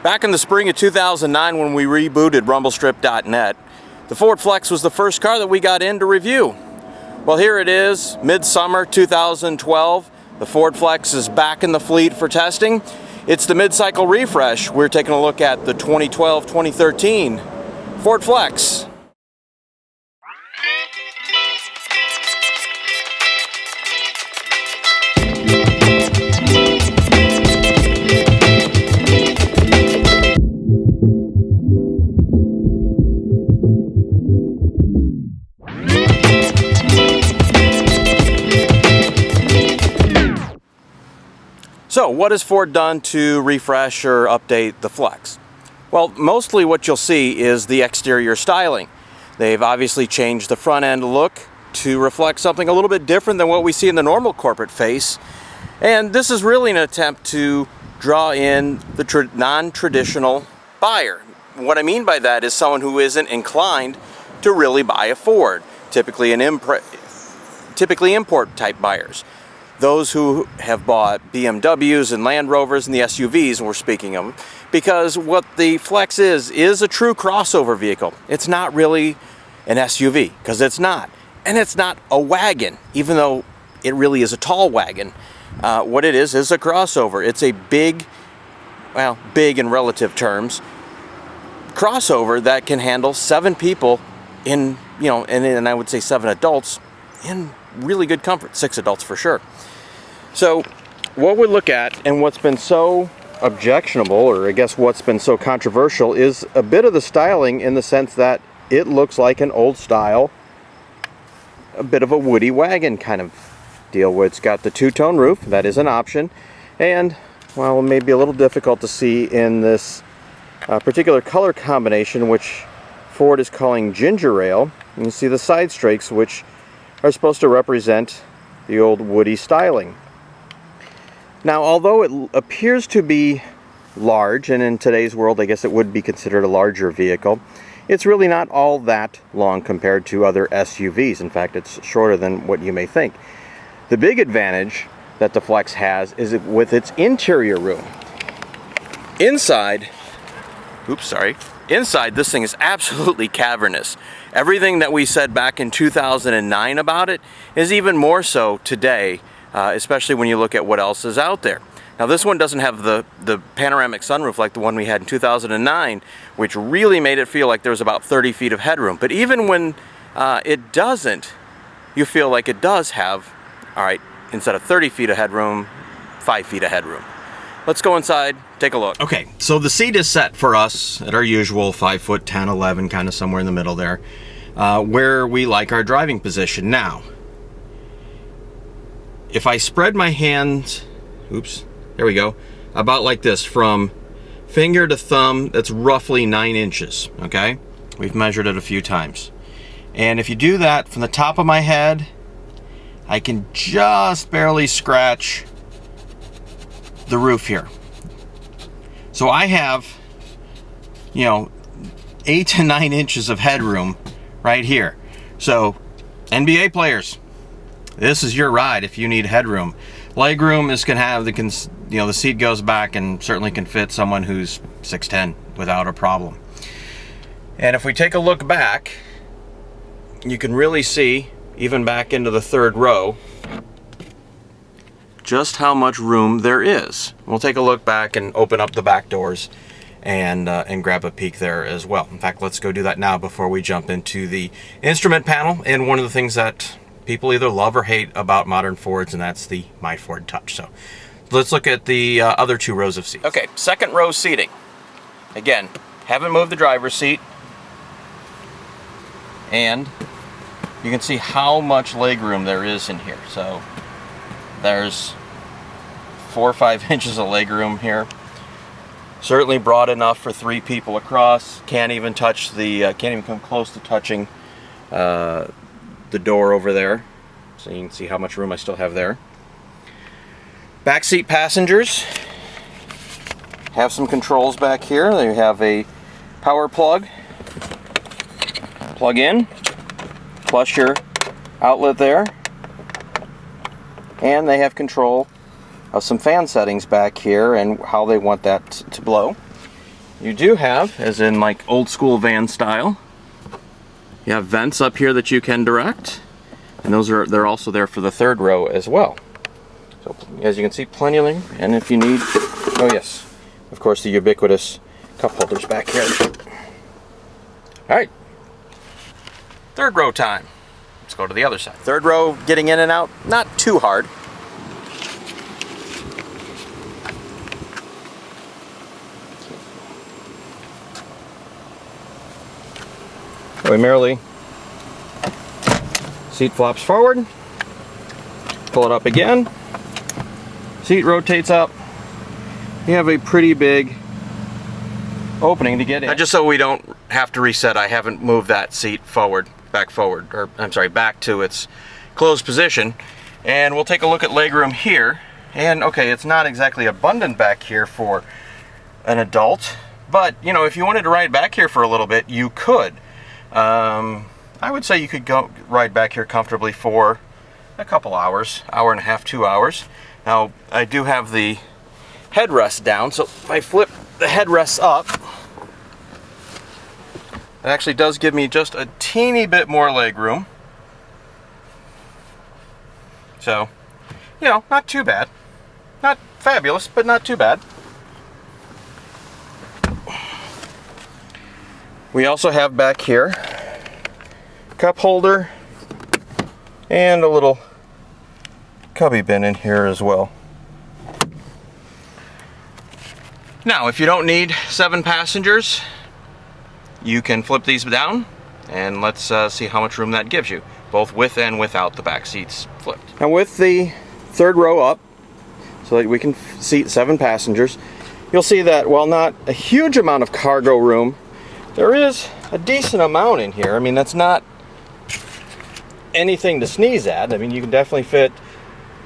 Back in the spring of 2009 when we rebooted Rumblestrip.NET, the Ford Flex was the first car that we got in to review. Well, here it is, midsummer 2012. The Ford Flex is back in the fleet for testing. It's the mid-cycle refresh. We're taking a look at the 2012-2013 Ford Flex. So what has Ford done to refresh or update the Flex? Well, mostly what you'll see is the exterior styling. They've obviously changed the front end look to reflect something a little bit different than what we see in the normal corporate face. And this is really an attempt to draw in the non-traditional buyer. What I mean by that is someone who isn't inclined to really buy a Ford, typically import type buyers. Those who have bought BMWs and Land Rovers and the SUVs we're speaking of, because what the Flex is a true crossover vehicle. It's not really an SUV, because it's not. And it's not a wagon, even though it really is a tall wagon. What it is a crossover. It's a big, well, big in relative terms, crossover that can handle 7 people in, and I would say 7 adults in really good comfort, 6 adults for sure. So what we look at, and what's been so objectionable, or I guess what's been so controversial, is a bit of the styling, in the sense that it looks like an old style, a bit of a woody wagon kind of deal, where it's got the two-tone roof. That is an option, and well, it may be a little difficult to see in this particular color combination, which Ford is calling ginger ale. You can see the side strakes, which are supposed to represent the old woody styling. Now, although it appears to be large, and in today's world I guess it would be considered a larger vehicle, it's really not all that long compared to other SUVs. In fact, it's shorter than what you may think. The big advantage that the Flex has is with its interior room. Inside, this thing is absolutely cavernous. Everything that we said back in 2009 about it is even more so today, especially when you look at what else is out there. Now, this one doesn't have the panoramic sunroof like the one we had in 2009, which really made it feel like there was about 30 feet of headroom. But even when it doesn't, you feel like it does have, all right, instead of 30 feet of headroom, 5 feet of headroom. Let's go inside, take a look. Okay, so the seat is set for us at our usual 5 foot 10, 11, kind of somewhere in the middle there, where we like our driving position. Now, if I spread my hands, there we go, about like this, from finger to thumb, that's roughly 9 inches, okay? We've measured it a few times. And if you do that from the top of my head, I can just barely scratch the roof here. So I have, 8 to 9 inches of headroom right here. So NBA players, this is your ride if you need headroom. Legroom is going to have the seat goes back and certainly can fit someone who's 6'10" without a problem. And if we take a look back, you can really see, even back into the 3rd row, just how much room there is. We'll take a look back and open up the back doors and grab a peek there as well. In fact, let's go do that now before we jump into the instrument panel, and one of the things that people either love or hate about modern Fords, and that's the My Ford Touch. So let's look at the other 2 rows of seats. Okay, 2nd row seating. Again, haven't moved the driver's seat, and you can see how much legroom there is in here. So there's 4 or 5 inches of legroom here. Certainly broad enough for 3 people across. Can't even touch the, can't even come close to touching the door over there. So you can see how much room I still have there. Backseat passengers have some controls back here. They have a power plug, plug in, plus your outlet there. And they have control of some fan settings back here and how they want that to blow. you do have, as in like old school van style, you have vents up here that you can direct, and they're also there for the third row as well. So as you can see, plenty of room, and if you need, oh yes, of course the ubiquitous cup holders back here. All right, third row time. Let's go to the other side. Third row, getting in and out, not too hard. We merely seat flops forward, pull it up again, seat rotates up. You have a pretty big opening to get in. Now, just so we don't have to reset, I haven't moved that seat back to its closed position. And we'll take a look at legroom here. And okay, it's not exactly abundant back here for an adult, but you know, if you wanted to ride back here for a little bit, you could. I would say you could go ride back here comfortably for a couple hours, hour and a half, 2 hours. Now, I do have the headrest down, so if I flip the headrest up, it actually does give me just a teeny bit more leg room. So, you know, not too bad. Not fabulous, but not too bad. We also have back here cup holder and a little cubby bin in here as well. Now, if you don't need 7 passengers, you can flip these down, and let's see how much room that gives you, both with and without the back seats flipped. And with the third row up, so that we can seat 7 passengers, you'll see that while not a huge amount of cargo room, there is a decent amount in here. I mean, that's not anything to sneeze at. I mean, you can definitely fit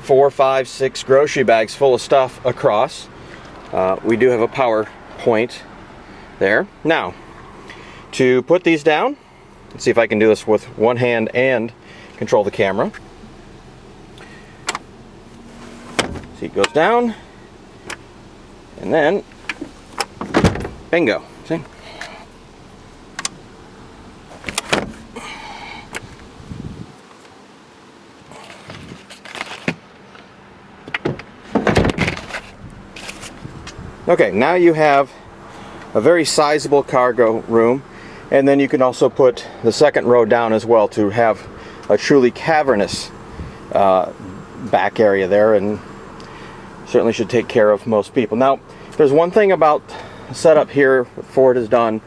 4, 5, 6 grocery bags full of stuff across. We do have a power point there. Now, to put these down, let's see if I can do this with one hand and control the camera. Seat goes down, and then, bingo, see? Okay, now you have a very sizable cargo room, and then you can also put the second row down as well to have a truly cavernous back area there, and certainly should take care of most people. Now, there's one thing about the setup here Ford has done,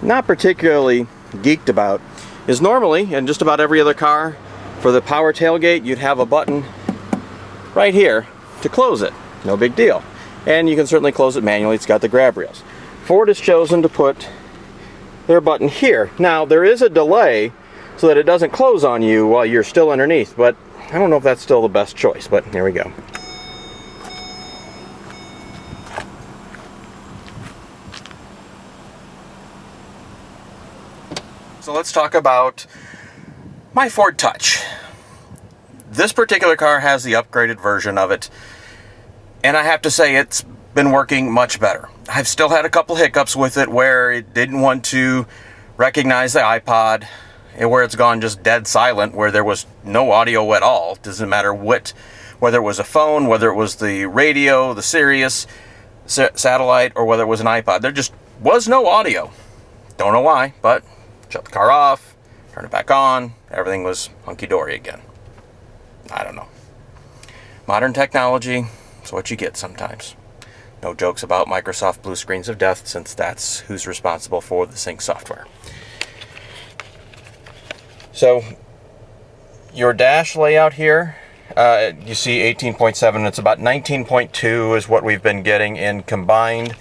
not particularly geeked about, is normally, in just about every other car, for the power tailgate, you'd have a button right here to close it. No big deal. And you can certainly close it manually. It's got the grab rails. Ford has chosen to put their button here. Now, there is a delay so that it doesn't close on you while you're still underneath, but I don't know if that's still the best choice, but here we go. So let's talk about my Ford Touch. This particular car has the upgraded version of it, and I have to say it's been working much better. I've still had a couple hiccups with it where it didn't want to recognize the iPod, and where it's gone just dead silent, where there was no audio at all. Doesn't matter whether it was a phone, whether it was the radio, the Sirius satellite, or whether it was an iPod. There just was no audio. Don't know why, but shut the car off, turn it back on, everything was hunky-dory again. I don't know. Modern technology, it's what you get sometimes. No jokes about Microsoft blue screens of death, since that's who's responsible for the sync software. So, your dash layout here, you see 18.7, it's about 19.2 is what we've been getting in combined.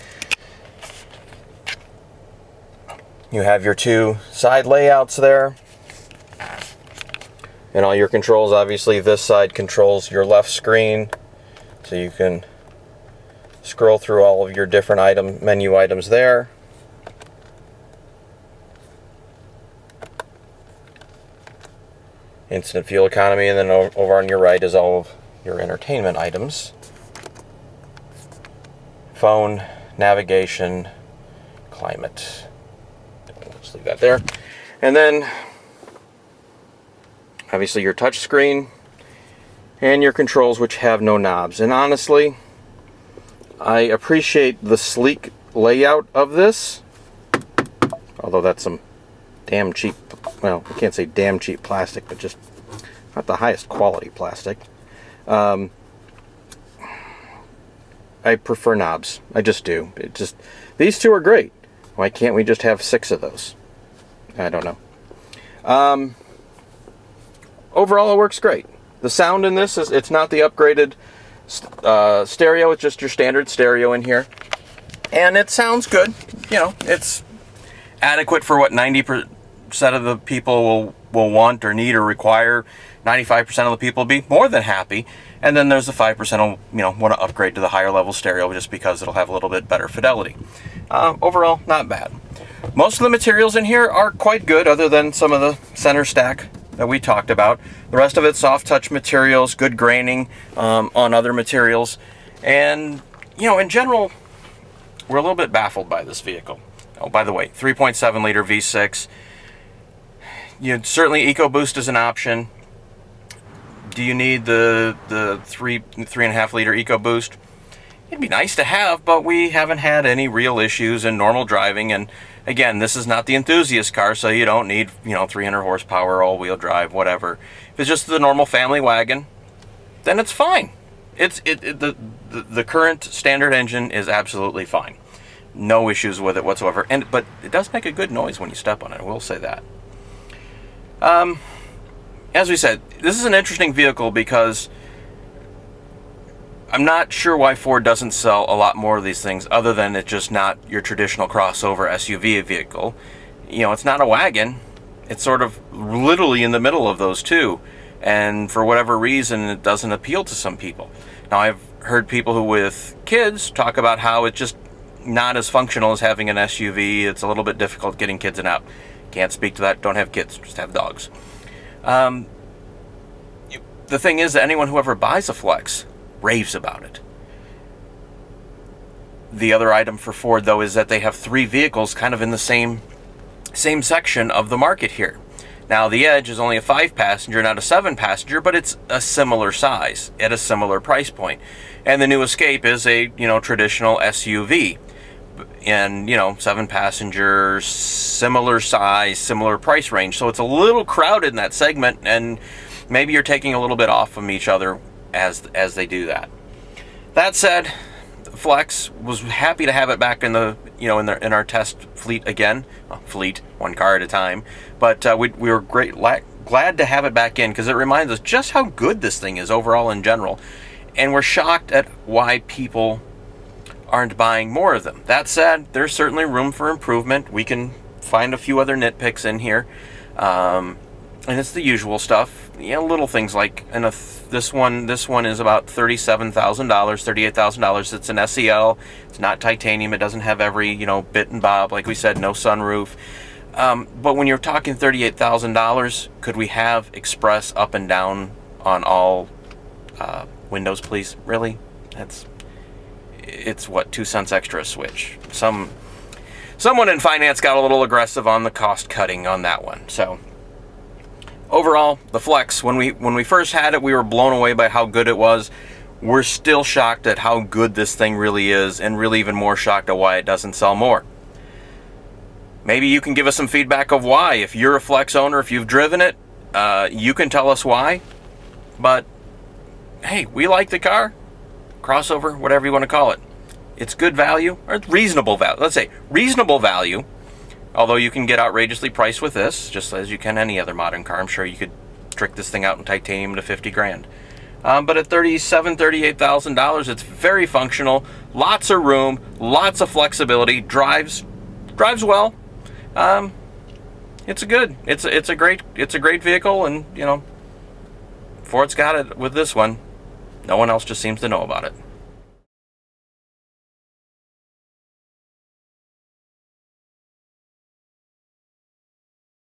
You have your 2 side layouts there. And all your controls, obviously this side controls your left screen, so you can scroll through all of your different menu items there. Instant fuel economy, and then over on your right is all of your entertainment items. Phone, navigation, climate. Let's leave that there. And then, obviously, your touch screen and your controls, which have no knobs. And honestly, I appreciate the sleek layout of this, although that's some damn cheap, well, I can't say damn cheap plastic, but just not the highest quality plastic. I prefer knobs. I just do. These two are great. Why can't we just have 6 of those? I don't know. Overall, it works great. The sound in this it's not the upgraded stereo. It's just your standard stereo in here, and it sounds good. You know, it's adequate for what 90% of the people will want or need or require. 95% of the people will be more than happy, and then there's the 5% who want to upgrade to the higher level stereo just because it'll have a little bit better fidelity. Overall, not bad. Most of the materials in here are quite good, other than some of the center stack that we talked about. The rest of it's soft touch materials, good graining on other materials, and in general, we're a little bit baffled by this vehicle. Oh, by the way, 3.7 liter V6. Certainly EcoBoost is an option. Do you need the 3.5 liter EcoBoost? It'd be nice to have, but we haven't had any real issues in normal driving. And again, this is not the enthusiast car, so you don't need 300 horsepower, all-wheel drive, whatever. If it's just the normal family wagon, then it's fine. The current standard engine is absolutely fine. No issues with it whatsoever. But it does make a good noise when you step on it. I will say that. As we said, this is an interesting vehicle because I'm not sure why Ford doesn't sell a lot more of these things, other than it's just not your traditional crossover SUV vehicle. It's not a wagon. It's sort of literally in the middle of those two. And for whatever reason, it doesn't appeal to some people. Now, I've heard people who with kids talk about how it's just not as functional as having an SUV. It's a little bit difficult getting kids in and out. Can't speak to that. Don't have kids. Just have dogs. The thing is that anyone who ever buys a Flex raves about it. The other item for Ford, though, is that they have 3 vehicles kind of in the same section of the market here. Now, the Edge is only a 5-passenger, not a 7-passenger, but it's a similar size at a similar price point. And the new Escape is a traditional SUV, and 7-passenger, similar size, similar price range. So it's a little crowded in that segment, and maybe you're taking a little bit off from each other as they do that. That said, Flex was happy to have it back in the in our test fleet again. Fleet, one car at a time, but we were glad to have it back in because it reminds us just how good this thing is overall in general, and we're shocked at why people aren't buying more of them. That said, there's certainly room for improvement. We can find a few other nitpicks in here. And it's the usual stuff, little things like, this one is about $37,000, $38,000. It's an SEL. It's not titanium. It doesn't have every, bit and bob. Like we said, no sunroof. But when you're talking $38,000, could we have Express up and down on all windows, please? Really? It's what, 2 cents extra a switch. Someone in finance got a little aggressive on the cost cutting on that one. So overall, the Flex, when we first had it, we were blown away by how good it was. We're still shocked at how good this thing really is, and really even more shocked at why it doesn't sell more. Maybe you can give us some feedback of why. If you're a Flex owner, if you've driven it, you can tell us why. But hey, we like the car. Crossover, whatever you want to call it. It's good value, or reasonable value. Let's say reasonable value. Although you can get outrageously priced with this, just as you can any other modern car. I'm sure you could trick this thing out in titanium to $50,000. But at $38,000, it's very functional. Lots of room, lots of flexibility. Drives well. It's a great vehicle, and Ford's got it with this one. No one else just seems to know about it.